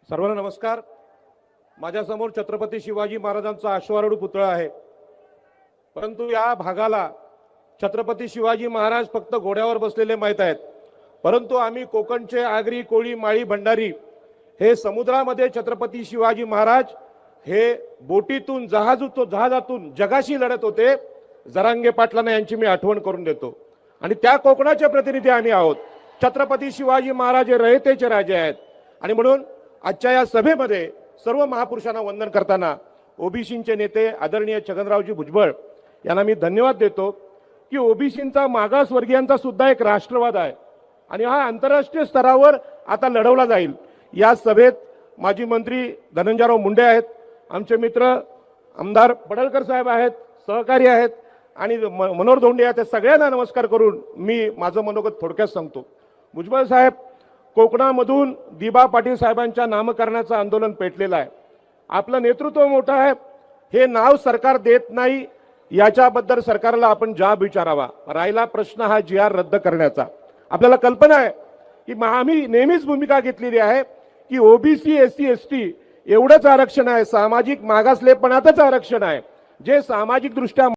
सर्वांना नमस्कार। माझ्यासमोर छत्रपती शिवाजी महाराजांचा अश्वारूढ पुतळा आहे, परंतु या भागाला छत्रपती शिवाजी महाराज फक्त घोड्यावर बसलेले माहीत आहेत, परंतु आम्ही कोकणचे आगरी, कोळी, माळी, भंडारी हे समुद्रामध्ये छत्रपती शिवाजी महाराज हे बोटीतून जहाजातून जगाशी लढत होते। जरांगे पाटलांना यांची मी आठवण करून देतो आणि त्या कोकणाचे प्रतिनिधी आम्ही आहोत। छत्रपती शिवाजी महाराज हे रयतेचे राजे आहेत आणि म्हणून आजच्या या सभेमध्ये सर्व महापुरुषांना वंदन करताना ओबीसीचे नेते आदरणीय छगनरावजी भुजबळ यांना मी धन्यवाद देतो की ओबीसीचा मागासवर्गीयांचा सुद्धा एक राष्ट्रवाद आहे आणि हा आंतरराष्ट्रीय स्तरावर आता लढवला जाईल। या सभेत माजी मंत्री धनंजयराव मुंडे आहेत, आमचे मित्र आमदार पडळकर साहेब आहेत, सहकारी आहेत आणि मनोहर धोंडे आहेत। सगळ्यांना नमस्कार करून मी माझं मनोगत थोडक्यात सांगतो। भुजबळ साहेब, कोकणामधून दिबा पाटील साहेबांच्या नामकरणाचं आंदोलन पेटलेलं आहे। आपलं नेतृत्व मोठं आहे, हे नाव सरकार देत नाही, याच्याबद्दल सरकारला आपण जाब विचारावा। राहिला प्रश्न हा GR रद्द करण्याचा। आपल्याला कल्पना आहे की आम्ही नेहमीच भूमिका घेतलेली आहे की ओबीसी SC ST एवढंच आरक्षण आहे, सामाजिक मागासलेपणातच आरक्षण आहे, जे सामाजिक दृष्ट्या